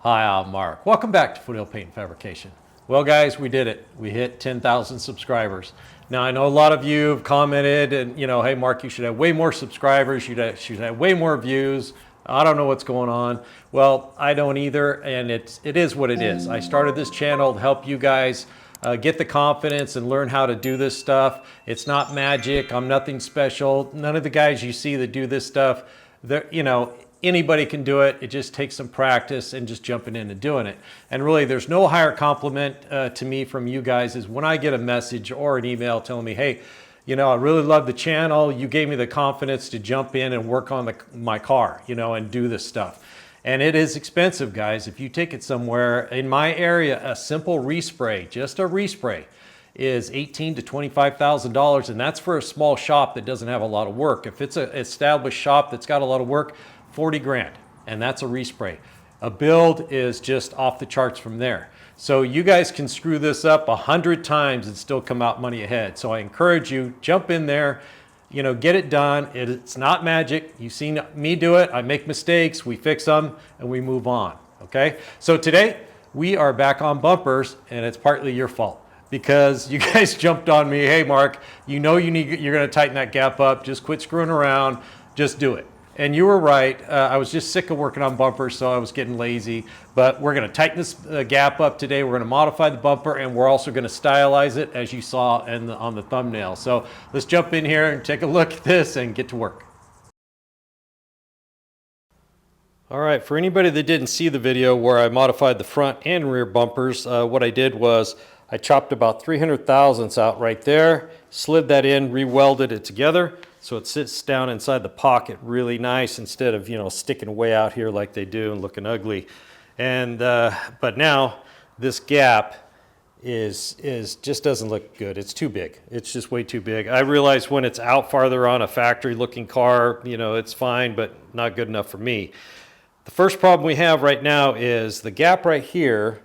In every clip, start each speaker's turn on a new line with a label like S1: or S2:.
S1: Hi, I'm Mark. Welcome back to Foothill Paint and Fabrication. Well, guys, we did it. We hit 10,000 subscribers. Now, I know a lot of you have commented and, hey, Mark, you should have way more subscribers. You should have way more views. I don't know what's going on. Well, I don't either, and it is what it is. I started this channel to help you guys get the confidence and learn how to do this stuff. It's not magic. I'm nothing special. None of the guys you see that do this stuff, anybody can do it. It just takes some practice and just jumping in and doing it. And really, there's no higher compliment to me from you guys is when I get a message or an email telling me, hey, I really love the channel. You gave me the confidence to jump in and work on my car, and do this stuff. And it is expensive, guys. If you take it somewhere, in my area, a simple respray, just a respray, is $18,000 to $25,000, and that's for a small shop that doesn't have a lot of work. If it's an established shop that's got a lot of work, 40 grand, and that's a respray. A build is just off the charts from there. So you guys can screw this up 100 times and still come out money ahead. So I encourage you, jump in there, get it done. It's not magic. You've seen me do it. I make mistakes, we fix them, and we move on, okay? So today, we are back on bumpers, and it's partly your fault because you guys jumped on me. Hey, Mark, you're gonna tighten that gap up. Just quit screwing around, just do it. And you were right. I was just sick of working on bumpers, so I was getting lazy. But we're going to tighten this gap up today. We're going to modify the bumper, and we're also going to stylize it, as you saw on the thumbnail. So let's jump in here and take a look at this and get to work. All right, for anybody that didn't see the video where I modified the front and rear bumpers, what I did was I chopped about 300 thousandths out right there, slid that in, re-welded it together. So it sits down inside the pocket really nice instead of, sticking way out here like they do and looking ugly. And, but now this gap is just doesn't look good. It's too big. It's just way too big. I realize when it's out farther on a factory looking car, it's fine, but not good enough for me. The first problem we have right now is the gap right here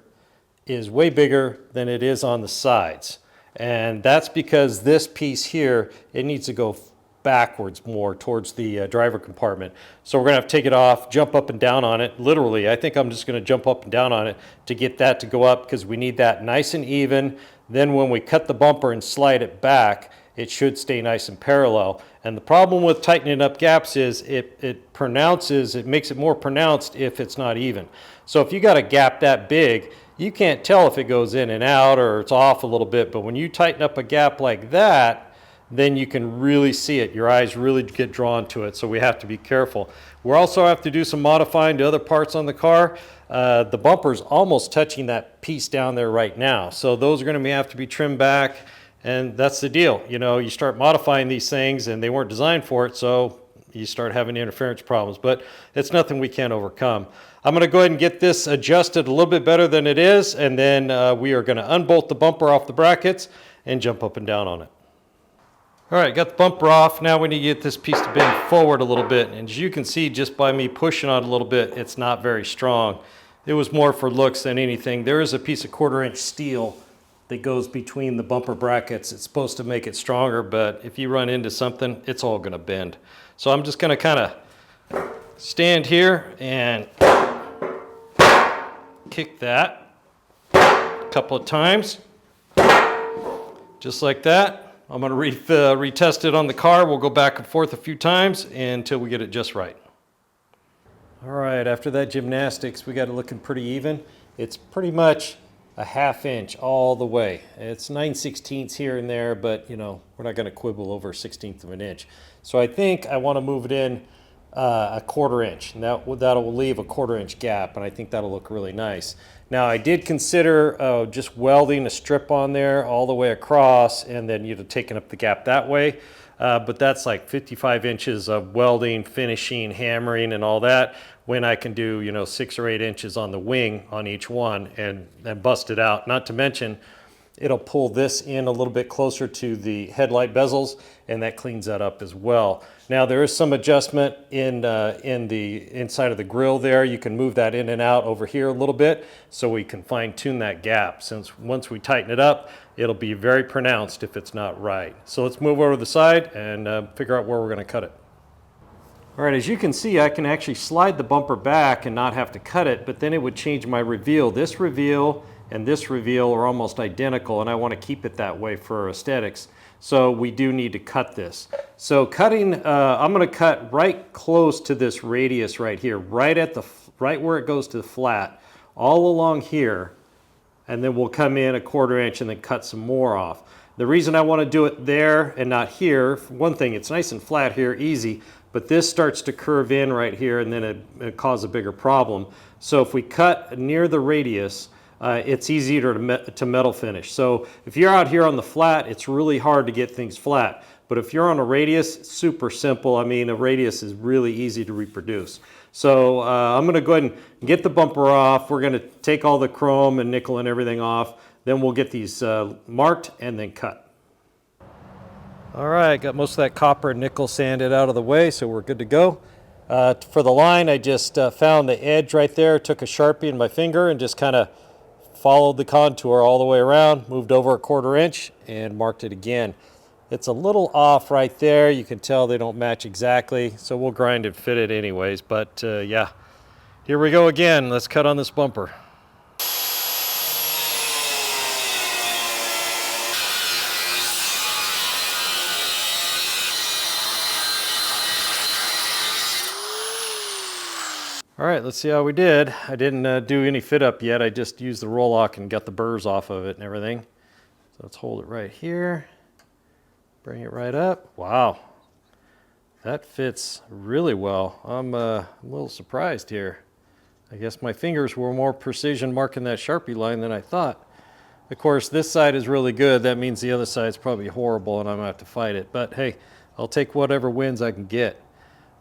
S1: is way bigger than it is on the sides. And that's because this piece here, it needs to go backwards more towards the driver compartment. So we're gonna have to take it off, jump up and down on it. Literally, I think I'm just gonna jump up and down on it to get that to go up because we need that nice and even. Then when we cut the bumper and slide it back, it should stay nice and parallel. And the problem with tightening up gaps is it makes it more pronounced if it's not even. So if you got a gap that big, you can't tell if it goes in and out or it's off a little bit. But when you tighten up a gap like that, then you can really see it. Your eyes really get drawn to it, so we have to be careful. We also have to do some modifying to other parts on the car. The bumper's almost touching that piece down there right now, so those are going to have to be trimmed back, and that's the deal. You start modifying these things, and they weren't designed for it, so you start having interference problems, but it's nothing we can't overcome. I'm going to go ahead and get this adjusted a little bit better than it is, and then we are going to unbolt the bumper off the brackets and jump up and down on it. All right, got the bumper off. Now we need to get this piece to bend forward a little bit. And as you can see, just by me pushing on it a little bit, it's not very strong. It was more for looks than anything. There is a piece of 1/4-inch steel that goes between the bumper brackets. It's supposed to make it stronger, but if you run into something, it's all gonna bend. So I'm just gonna kind of stand here and kick that a couple of times, just like that. I'm going to retest it on the car. We'll go back and forth a few times until we get it just right. All right, after that gymnastics, we got it looking pretty even. It's pretty much a 1/2 inch all the way. It's 9/16 here and there, but we're not going to quibble over 1/16 of an inch. So I think I want to move it in a 1/4 inch. And that'll leave a 1/4 inch gap, and I think that'll look really nice. Now I did consider just welding a strip on there all the way across and then taking up the gap that way. But that's like 55 inches of welding, finishing, hammering, and all that, when I can do 6 or 8 inches on the wing on each one and bust it out. Not to mention, it'll pull this in a little bit closer to the headlight bezels, and that cleans that up as well. Now there is some adjustment in the inside of the grill there. You can move that in and out over here a little bit so we can fine tune that gap, since once we tighten it up, it'll be very pronounced if it's not right. So let's move over to the side and figure out where we're going to cut it. All right, as you can see, I can actually slide the bumper back and not have to cut it, but then it would change my reveal. This reveal and this reveal are almost identical, and I want to keep it that way for aesthetics. So we do need to cut this. So cutting, I'm going to cut right close to this radius right here, right where it goes to the flat, all along here, and then we'll come in 1/4 inch and then cut some more off. The reason I want to do it there and not here, one thing, it's nice and flat here, easy, but this starts to curve in right here and then it causes a bigger problem. So if we cut near the radius, it's easier to metal finish. So if you're out here on the flat, it's really hard to get things flat. But if you're on a radius, it's super simple. I mean, a radius is really easy to reproduce. So I'm going to go ahead and get the bumper off. We're going to take all the chrome and nickel and everything off. Then we'll get these marked and then cut. All right, got most of that copper and nickel sanded out of the way, so we're good to go. For the line, I just found the edge right there, took a Sharpie in my finger and just kind of followed the contour all the way around, moved over 1/4 inch and marked it again. It's a little off right there. You can tell they don't match exactly, so we'll grind and fit it anyways. But yeah, here we go again. Let's cut on this bumper. All right, let's see how we did. I didn't do any fit up yet. I just used the roll lock and got the burrs off of it and everything. So let's hold it right here. Bring it right up. Wow, that fits really well. I'm a little surprised here. I guess my fingers were more precision marking that Sharpie line than I thought. Of course, this side is really good. That means the other side's probably horrible and I'm gonna have to fight it. But hey, I'll take whatever wins I can get.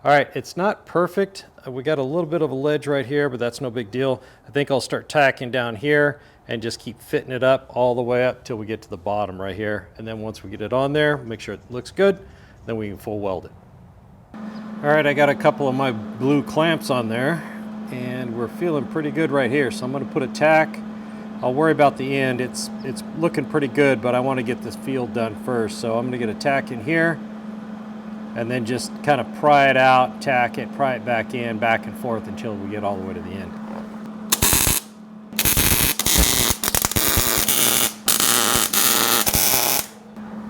S1: All right, it's not perfect. We got a little bit of a ledge right here, but that's no big deal. I think I'll start tacking down here and just keep fitting it up all the way up till we get to the bottom right here. And then once we get it on there, make sure it looks good, then we can full weld it. All right, I got a couple of my blue clamps on there and we're feeling pretty good right here. So I'm gonna put a tack. I'll worry about the end. It's looking pretty good, but I wanna get this field done first. So I'm gonna get a tack in here and then just kind of pry it out, tack it, pry it back in, back and forth until we get all the way to the end.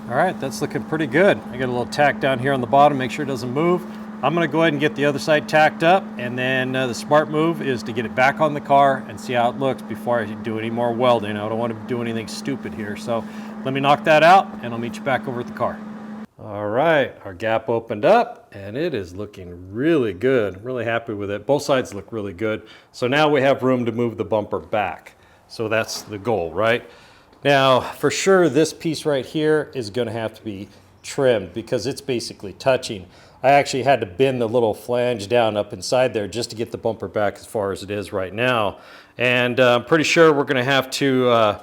S1: All right, that's looking pretty good. I got a little tack down here on the bottom, make sure it doesn't move. I'm gonna go ahead and get the other side tacked up, and then the smart move is to get it back on the car and see how it looks before I do any more welding. I don't want to do anything stupid here. So let me knock that out and I'll meet you back over at the car. All right, our gap opened up and it is looking really good. Really happy with it. Both sides look really good. So now we have room to move the bumper back. So that's the goal, right? Now, for sure, this piece right here is gonna have to be trimmed because it's basically touching. I actually had to bend the little flange down up inside there just to get the bumper back as far as it is right now. And I'm pretty sure we're gonna have to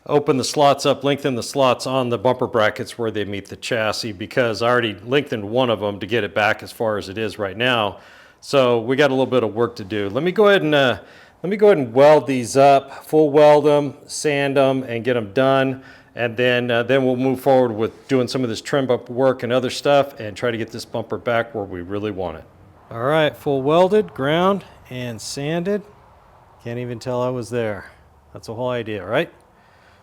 S1: open the slots up, lengthen the slots on the bumper brackets where they meet the chassis because I already lengthened one of them to get it back as far as it is right now. So we got a little bit of work to do. Let me go ahead and weld these up, full weld them, sand them, and get them done. And then we'll move forward with doing some of this trim up work and other stuff and try to get this bumper back where we really want it. All right, full welded, ground, and sanded. Can't even tell I was there. That's the whole idea, right?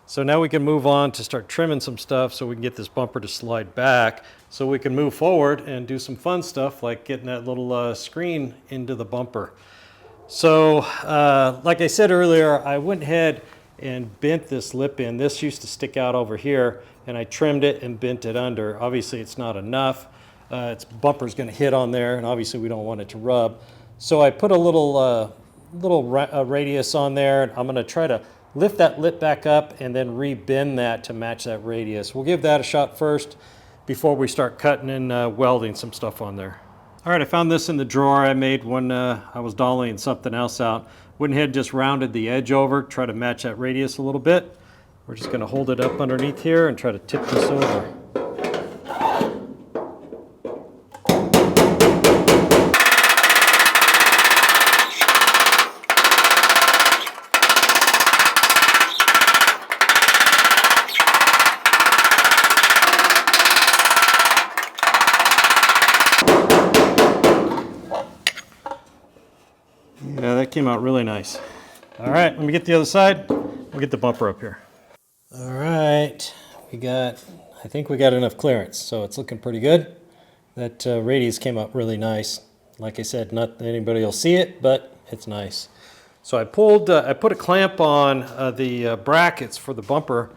S1: So now we can move on to start trimming some stuff so we can get this bumper to slide back so we can move forward and do some fun stuff like getting that little screen into the bumper. So like I said earlier, I went ahead and bent this lip in. This used to stick out over here and I trimmed it and bent it under. Obviously it's not enough. Its bumper's gonna hit on there and obviously we don't want it to rub. So I put a little radius on there and I'm gonna try to lift that lip back up and then re-bend that to match that radius. We'll give that a shot first before we start cutting and welding some stuff on there. All right, I found this in the drawer I made when I was dollying something else out. Went ahead and just rounded the edge over, try to match that radius a little bit. We're just gonna hold it up underneath here and try to tip this over. that came out really nice. All right, let me get the other side. We'll get the bumper up here. All right, I think we got enough clearance, so it's looking pretty good. That radius came out really nice. Like I said, not anybody will see it, but it's nice. So I put a clamp on the brackets for the bumper,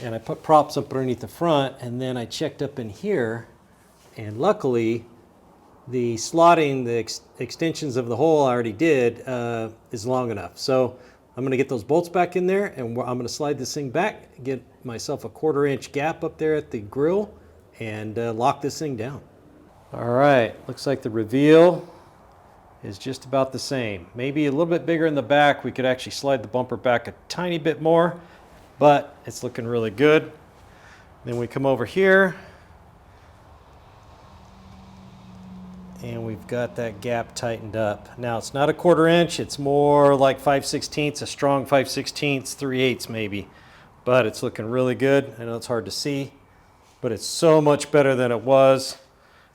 S1: and I put props up underneath the front, and then I checked up in here, and luckily the slotting, the extensions of the hole I already did is long enough. So I'm going to get those bolts back in there, and I'm going to slide this thing back, get myself a 1/4 inch gap up there at the grill, and lock this thing down. All right, looks like the reveal is just about the same. Maybe a little bit bigger in the back. We could actually slide the bumper back a tiny bit more, but it's looking really good. Then we come over here, and we've got that gap tightened up. Now it's not a 1/4 inch, it's more like 5/16, a strong 5/16, 3/8 maybe. But it's looking really good. I know it's hard to see, but it's so much better than it was.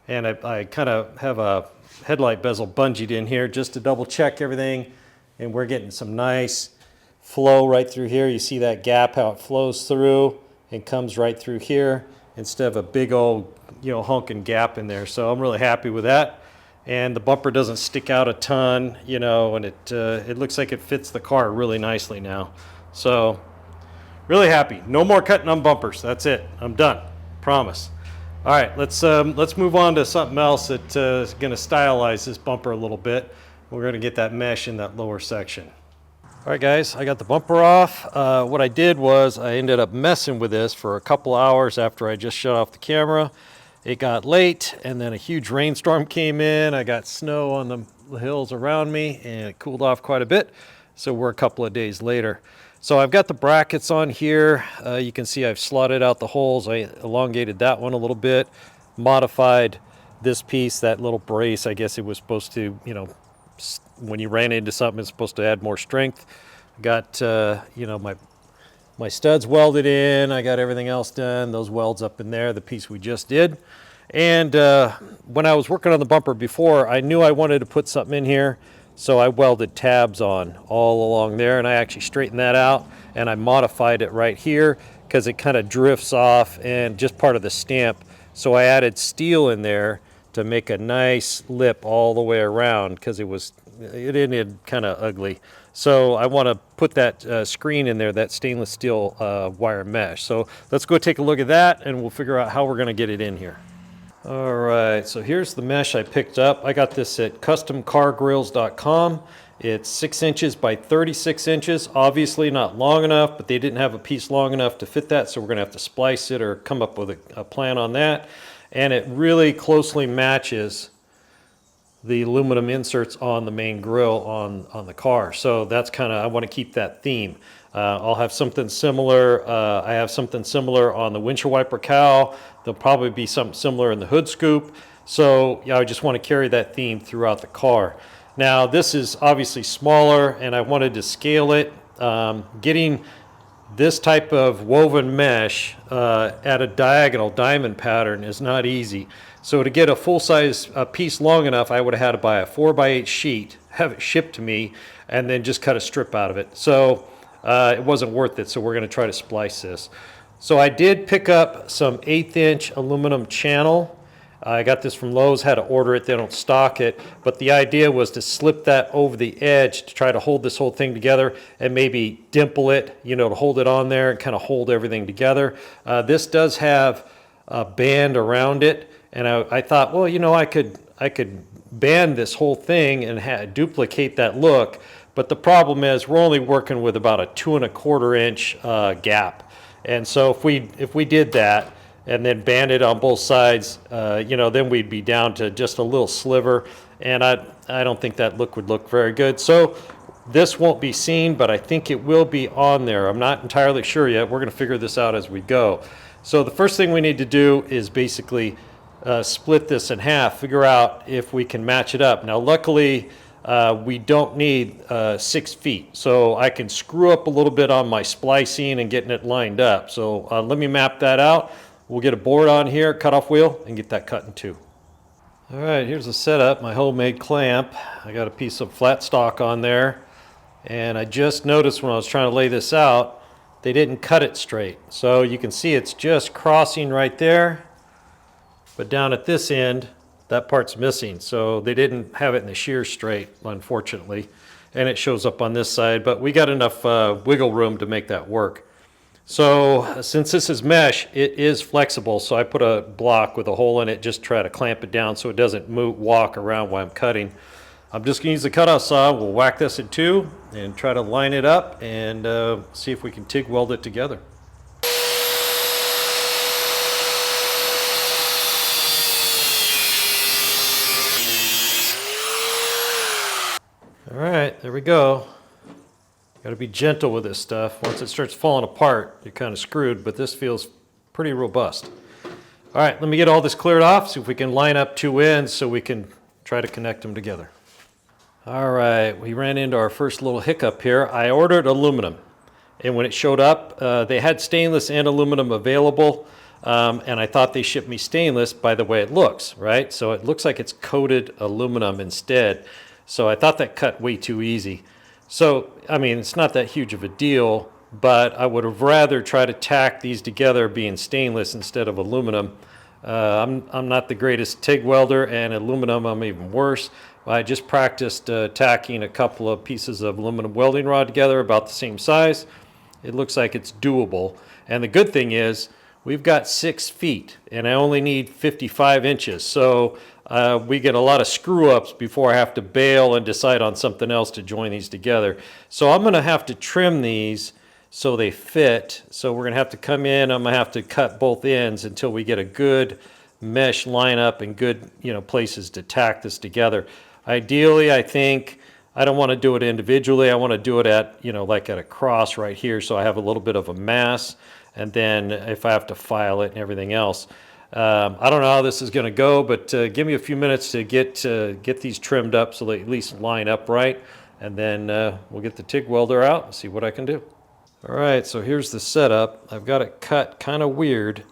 S1: And I kind of have a headlight bezel bungeed in here just to double check everything. And we're getting some nice flow right through here. You see that gap, how it flows through and comes right through here instead of a big old, honking gap in there. So I'm really happy with that. And the bumper doesn't stick out a ton, and it looks like it fits the car really nicely now. So really happy. No more cutting on bumpers. That's it. I'm done. Promise. All right, let's move on to something else that is going to stylize this bumper a little bit. We're going to get that mesh in that lower section. All right, guys, I got the bumper off. What I did was I ended up messing with this for a couple hours after I just shut off the camera. It got late, and then a huge rainstorm came in. I got snow on the hills around me, and it cooled off quite a bit. So we're a couple of days later. So I've got the brackets on here. You can see I've slotted out the holes. I elongated that one a little bit, modified this piece, that little brace. I guess it was supposed to, when you ran into something, it's supposed to add more strength. Got, my studs welded in. I got everything else done. Those welds up in there, the piece we just did. And when I was working on the bumper before, I knew I wanted to put something in here. So I welded tabs on all along there, and I actually straightened that out, and I modified it right here because it kind of drifts off and just part of the stamp. So I added steel in there to make a nice lip all the way around because it ended kind of ugly. So I want to put that screen in there, that stainless steel wire mesh. So let's go take a look at that, and we'll figure out how we're going to get it in here. All right, so here's the mesh I picked up. I got this at customcargrills.com. It's 6 inches by 36 inches. Obviously not long enough, but they didn't have a piece long enough to fit that, so we're gonna have to splice it or come up with a plan on that. And it really closely matches the aluminum inserts on the main grill on the car. So that's I want to keep that theme. I'll have something similar. I have something similar on the windshield wiper cowl. There'll probably be something similar in the hood scoop. So I just want to carry that theme throughout the car. Now this is obviously smaller, and I wanted to scale it. Getting this type of woven mesh at a diagonal diamond pattern is not easy. So to get a full-size piece long enough, I would have had to buy a 4x8 sheet, have it shipped to me, and then just cut a strip out of it. So it wasn't worth it, so we're going to try to splice this. So I did pick up some 1/8 inch aluminum channel. I got this from Lowe's, had to order it, they don't stock it. But the idea was to slip that over the edge to try to hold this whole thing together and maybe dimple it, to hold it on there and kind of hold everything together. This does have a band around it. And I thought, well, I could band this whole thing and duplicate that look. But the problem is we're only working with about a 2 1/4 inch gap. And so if we did that and then band it on both sides, then we'd be down to just a little sliver. And I don't think that look would look very good. So this won't be seen, but I think it will be on there. I'm not entirely sure yet. We're going to figure this out as we go. So the first thing we need to do is basically split this in half, figure out if we can match it up. Now, luckily, we don't need 6 feet, so I can screw up a little bit on my splicing and getting it lined up. So let me map that out. We'll get a board on here, cutoff wheel, and get that cut in two. All right, here's the setup, my homemade clamp. I got a piece of flat stock on there, and I just noticed when I was trying to lay this out, they didn't cut it straight. So you can see it's just crossing right there, but down at this end, that part's missing. So they didn't have it in the shear straight, unfortunately, and it shows up on this side, but we got enough wiggle room to make that work. So since this is mesh, it is flexible, so I put a block with a hole in it, just try to clamp it down so it doesn't walk around while I'm cutting. I'm just going to use the cutoff saw. We'll whack this in two and try to line it up and see if we can TIG weld it together. All right, there we go. Got to be gentle with this stuff. Once it starts falling apart, you're kind of screwed, but this feels pretty robust. All right, let me get all this cleared off, see if we can line up two ends so we can try to connect them together. All right, we ran into our first little hiccup here. I ordered aluminum, and when it showed up, they had stainless and aluminum available, and I thought they shipped me stainless by the way it looks, right? So it looks like it's coated aluminum instead. So I thought that cut way too easy. So, I mean, it's not that huge of a deal, but I would have rather tried to tack these together being stainless instead of aluminum. I'm not the greatest TIG welder, and aluminum I'm even worse. I just practiced tacking a couple of pieces of aluminum welding rod together about the same size. It looks like it's doable. And the good thing is we've got 6 feet, and I only need 55 inches. So we get a lot of screw-ups before I have to bail and decide on something else to join these together. So I'm going to have to trim these so they fit. So we're going to have to come in. I'm going to have to cut both ends until we get a good mesh lineup and good, places to tack this together. Ideally, I think I don't want to do it individually. I want to do it at, like at a cross right here, so I have a little bit of a mass. And then if I have to file it and everything else. I don't know how this is going to go, but give me a few minutes to get these trimmed up so they at least line up right, and then we'll get the TIG welder out and see what I can do. All right, so here's the setup. I've got it cut kind of weird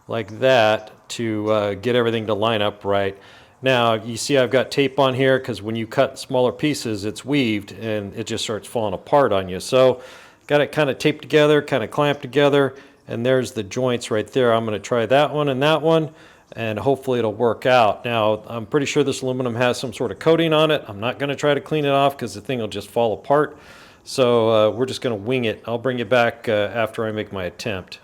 S1: like that to get everything to line up right. Now, you see I've got tape on here because when you cut smaller pieces, it's weaved and it just starts falling apart on you. So got it kind of taped together, kind of clamped together. And there's the joints right there. I'm going to try that one, and hopefully it'll work out. Now, I'm pretty sure this aluminum has some sort of coating on it. I'm not going to try to clean it off because the thing will just fall apart. So we're just going to wing it. I'll bring you back after I make my attempt.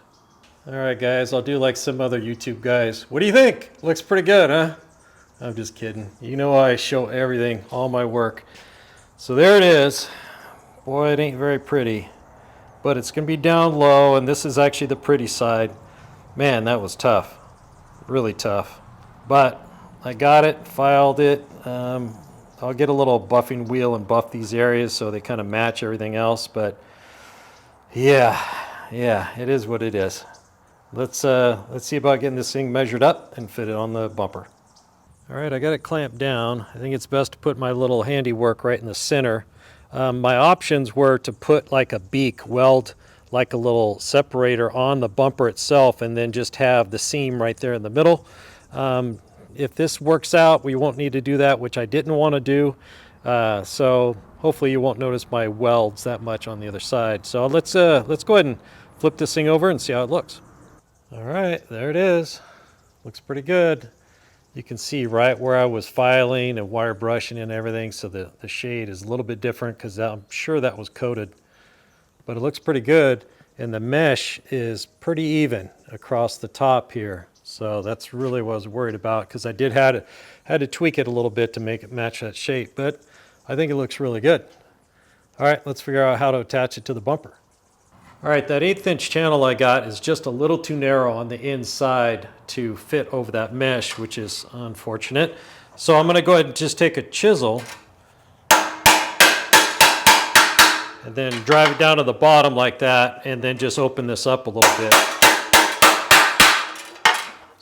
S1: All right, guys, I'll do like some other YouTube guys. What do you think? Looks pretty good, huh? I'm just kidding. You know I show everything, all my work. So there it is. Boy, it ain't very pretty. But it's going to be down low, and this is actually the pretty side. Man, that was tough. Really tough. But I got it, filed it. I'll get a little buffing wheel and buff these areas so they kind of match everything else. But yeah, it is what it is. Let's see about getting this thing measured up and fit it on the bumper. All right, I got it clamped down. I think it's best to put my little handiwork right in the center. My options were to put like a beak, weld like a little separator on the bumper itself, and then just have the seam right there in the middle. If this works out, we won't need to do that, which I didn't want to do. So hopefully you won't notice my welds that much on the other side. So let's go ahead and flip this thing over and see how it looks. All right, there it is. Looks pretty good. You can see right where I was filing and wire brushing and everything, so the shade is a little bit different because I'm sure that was coated. But it looks pretty good, and the mesh is pretty even across the top here. So that's really what I was worried about, because I had to tweak it a little bit to make it match that shape, but I think it looks really good. All right, let's figure out how to attach it to the bumper. All right, that 1/8 inch channel I got is just a little too narrow on the inside to fit over that mesh, which is unfortunate. So I'm gonna go ahead and just take a chisel and then drive it down to the bottom like that, and then just open this up a little bit.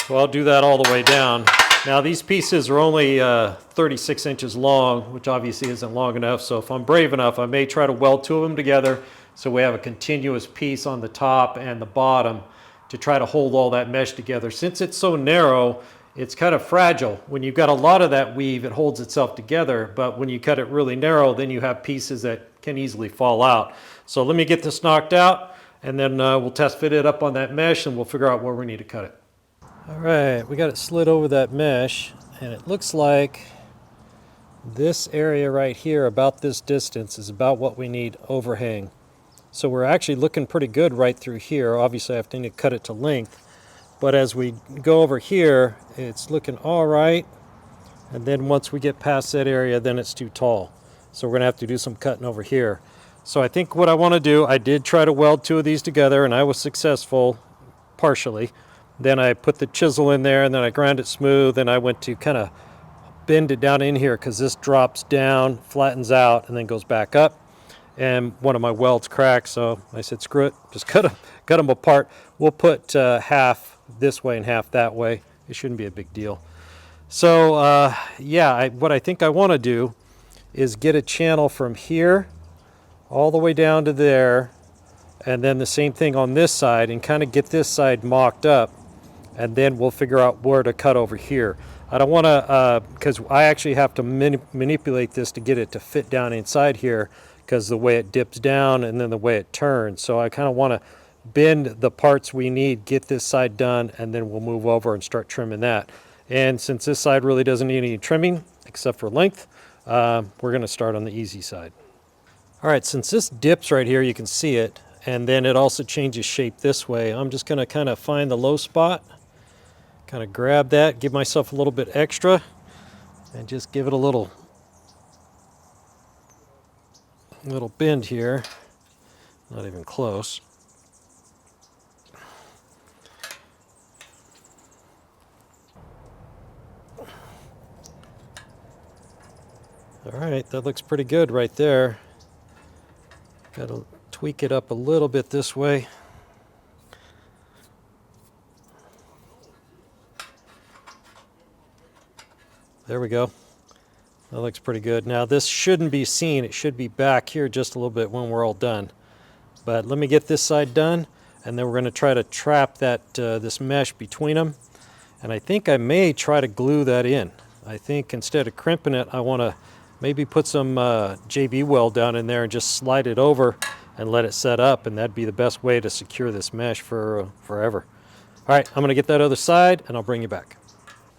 S1: So I'll do that all the way down. Now these pieces are only 36 inches long, which obviously isn't long enough. So if I'm brave enough, I may try to weld 2 of them together so we have a continuous piece on the top and the bottom to try to hold all that mesh together. Since it's so narrow, it's kind of fragile. When you've got a lot of that weave, it holds itself together, but when you cut it really narrow, then you have pieces that can easily fall out. So let me get this knocked out, and then we'll test fit it up on that mesh, and we'll figure out where we need to cut it. All right, we got it slid over that mesh, and it looks like this area right here, about this distance, is about what we need overhang. So we're actually looking pretty good right through here. Obviously I have to need to cut it to length, but as we go over here, it's looking all right. And then once we get past that area, then it's too tall. So we're gonna have to do some cutting over here. So I think what I wanna do, I did try to weld two of these together and I was successful, partially. Then I put the chisel in there and then I ground it smooth and I went to kind of bend it down in here because this drops down, flattens out, and then goes back up. And one of my welds cracked, so I said, screw it, just cut them apart. We'll put half this way and half that way. It shouldn't be a big deal. So yeah, what I think I want to do is get a channel from here all the way down to there, and then the same thing on this side, and kind of get this side mocked up, and then we'll figure out where to cut over here. I don't want to, because I actually have to manipulate this to get it to fit down inside here, because the way it dips down and then the way it turns. So I kind of want to bend the parts we need, get this side done, and then we'll move over and start trimming that. And since this side really doesn't need any trimming, except for length, we're going to start on the easy side. All right, since this dips right here, you can see it, and then it also changes shape this way. I'm just going to kind of find the low spot, kind of grab that, give myself a little bit extra, and just give it a little bend here. Not even close. All right, that looks pretty good right there. Got to tweak it up a little bit this way. There we go. That looks pretty good. Now this shouldn't be seen. It should be back here just a little bit when we're all done. But let me get this side done, and then we're going to try to trap that this mesh between them. And I think I may try to glue that in. I think instead of crimping it, I want to maybe put some JB weld down in there and just slide it over and let it set up, and that'd be the best way to secure this mesh for forever. All right, I'm going to get that other side, and I'll bring you back.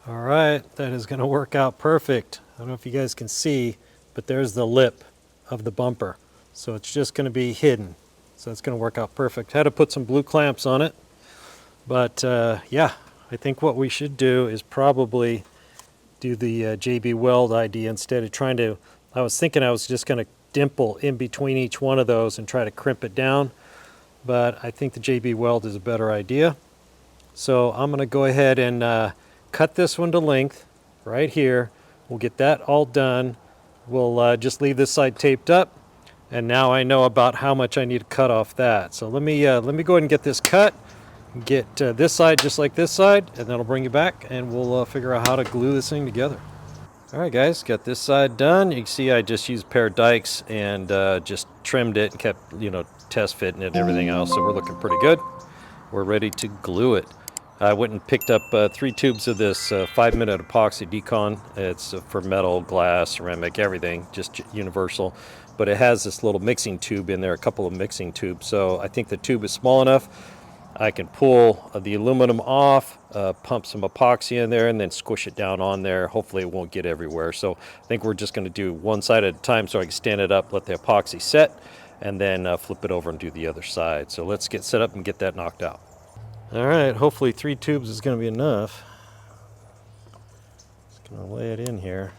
S1: All right, that is going to work out perfect. I don't know if you guys can see, but there's the lip of the bumper. So it's just going to be hidden. So it's going to work out perfect. Had to put some blue clamps on it. But yeah, I think what we should do is probably do the JB Weld ID instead of trying to, I was thinking I was just going to dimple in between each one of those and try to crimp it down. But I think the JB Weld is a better idea. So I'm going to go ahead and cut this one to length right here. We'll get that all done. We'll just leave this side taped up, and now I know about how much I need to cut off that. So let me go ahead and get this cut, get this side just like this side, and then I'll bring you back and we'll figure out how to glue this thing together. All right, guys, got this side done. You can see I just used a pair of dikes and just trimmed it and kept, test fitting it and everything else. So we're looking pretty good. We're ready to glue it. I went and picked up 3 tubes of this 5-minute epoxy decon. It's for metal, glass, ceramic, everything, just universal. But it has this little mixing tube in there, a couple of mixing tubes. So I think the tube is small enough. I can pull the aluminum off, pump some epoxy in there, and then squish it down on there. Hopefully it won't get everywhere. So I think we're just going to do one side at a time so I can stand it up, let the epoxy set, and then flip it over and do the other side. So let's get set up and get that knocked out. All right, hopefully 3 tubes is going to be enough. Just going to lay it in here.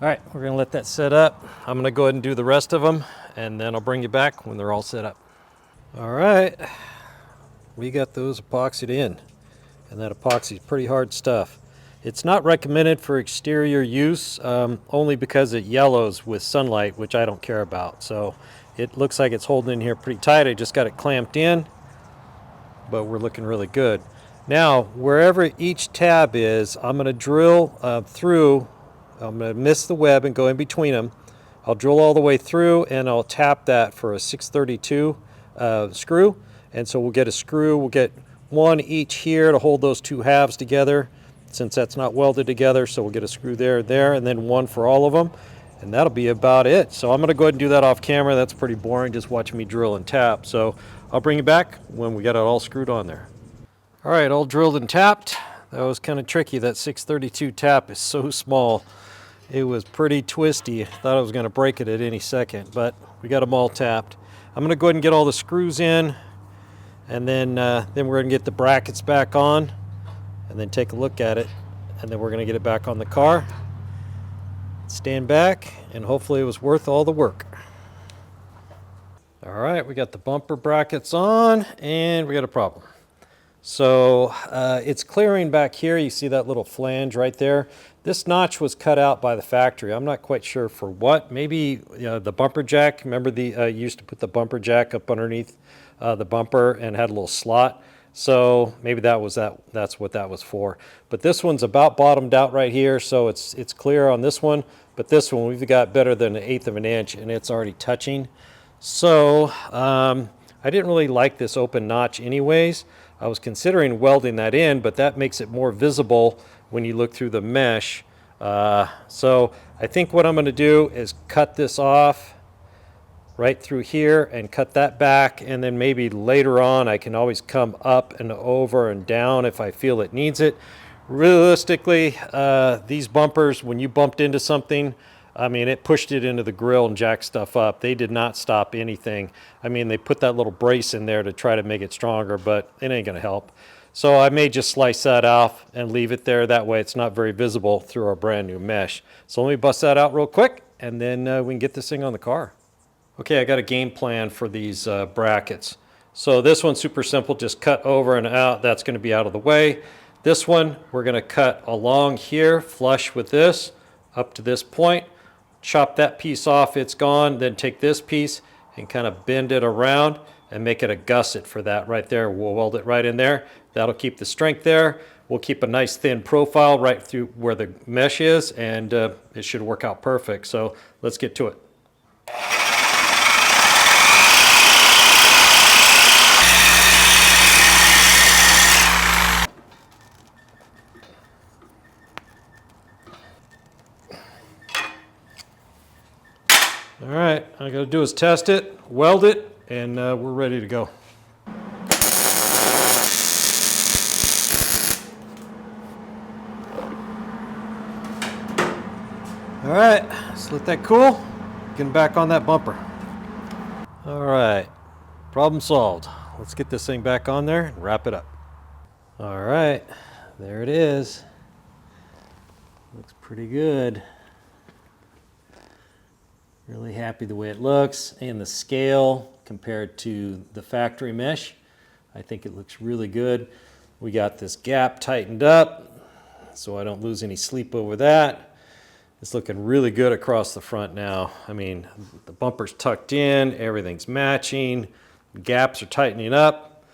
S1: All right, we're going to let that set up. I'm going to go ahead and do the rest of them, and then I'll bring you back when they're all set up. All right. We got those epoxied in, and that epoxy is pretty hard stuff. It's not recommended for exterior use only because it yellows with sunlight, which I don't care about. So it looks like it's holding in here pretty tight. I just got it clamped in, but we're looking really good. Now, wherever each tab is, I'm going to drill through. I'm going to miss the web and go in between them. I'll drill all the way through and I'll tap that for a 632 screw. And so we'll get a screw. We'll get one each here to hold those two halves together, since that's not welded together. So we'll get a screw there, and then one for all of them. And that'll be about it. So I'm going to go ahead and do that off camera. That's pretty boring, just watching me drill and tap. So I'll bring you back when we got it all screwed on there. All right, all drilled and tapped. That was kind of tricky. That 632 tap is so small. It was pretty twisty. Thought I was going to break it at any second, but we got them all tapped. I'm going to go ahead and get all the screws in, and then we're going to get the brackets back on, and then take a look at it, and then we're going to get it back on the car. Stand back, and hopefully it was worth all the work. All right, we got the bumper brackets on, and we got a problem. So it's clearing back here. You see that little flange right there. This notch was cut out by the factory. I'm not quite sure for what. Maybe the bumper jack. Remember you used to put the bumper jack up underneath the bumper and had a little slot. So maybe that's what that was for. But this one's about bottomed out right here, so it's clear on this one. But this one we've got better than 1/8 of an inch, and it's already touching. So I didn't really like this open notch anyways. I was considering welding that in, but that makes it more visible when you look through the mesh. So I think what I'm going to do is cut this off right through here and cut that back, and then maybe later on I can always come up and over and down if I feel it needs it. Realistically, these bumpers, when you bumped into something, I mean, it pushed it into the grill and jacked stuff up. They did not stop anything. I mean, they put that little brace in there to try to make it stronger, but it ain't going to help. So I may just slice that off and leave it there. That way it's not very visible through our brand new mesh. So let me bust that out real quick, and then we can get this thing on the car. Okay, I got a game plan for these brackets. So this one's super simple. Just cut over and out. That's going to be out of the way. This one, we're going to cut along here, flush with this, up to this point. Chop that piece off, it's gone. Then take this piece and kind of bend it around and make it a gusset for that right there. We'll weld it right in there. That'll keep the strength there. We'll keep a nice thin profile right through where the mesh is, and it should work out perfect. So let's get to it. All right, all I gotta do is test it, weld it, and we're ready to go. All right, let's let that cool. Getting back on that bumper. All right, problem solved. Let's get this thing back on there and wrap it up. All right, there it is. Looks pretty good. Really happy the way it looks and the scale compared to the factory mesh. I think it looks really good. We got this gap tightened up so I don't lose any sleep over that. It's looking really good across the front now. I mean, the bumper's tucked in, everything's matching, gaps are tightening up,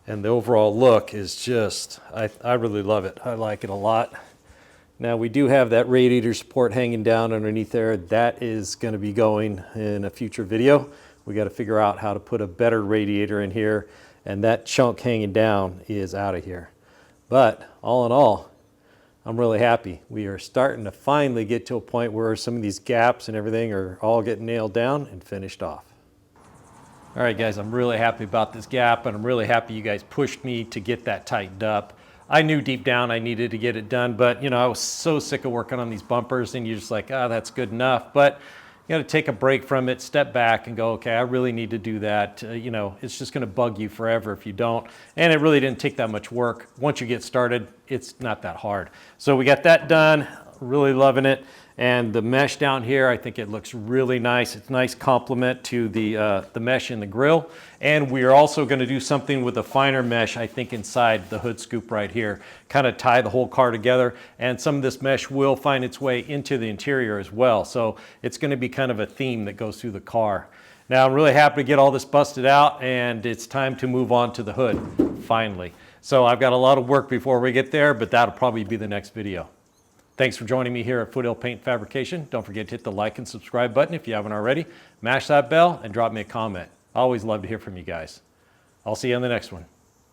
S1: and the overall look is just, I really love it. I like it a lot. Now we do have that radiator support hanging down underneath there. That is going to be going in a future video. We got to figure out how to put a better radiator in here, and that chunk hanging down is out of here. But all in all, I'm really happy. We are starting to finally get to a point where some of these gaps and everything are all getting nailed down and finished off. All right, guys, I'm really happy about this gap, and I'm really happy you guys pushed me to get that tightened up. I knew deep down I needed to get it done, but you know, I was so sick of working on these bumpers, and you're just like, oh, that's good enough. But you got to take a break from it, step back and go, okay, I really need to do that. You know, it's just going to bug you forever if you don't. And it really didn't take that much work. Once you get started, it's not that hard. So we got that done, really loving it. And the mesh down here, I think it looks really nice. It's a nice complement to the mesh in the grill. And we are also going to do something with a finer mesh, I think, inside the hood scoop right here. Kind of tie the whole car together. And some of this mesh will find its way into the interior as well. So it's going to be kind of a theme that goes through the car. Now, I'm really happy to get all this busted out, and it's time to move on to the hood, finally. So I've got a lot of work before we get there, but that'll probably be the next video. Thanks for joining me here at Foothill Paint Fabrication. Don't forget to hit the like and subscribe button if you haven't already. Mash that bell and drop me a comment. I always love to hear from you guys. I'll see you on the next one.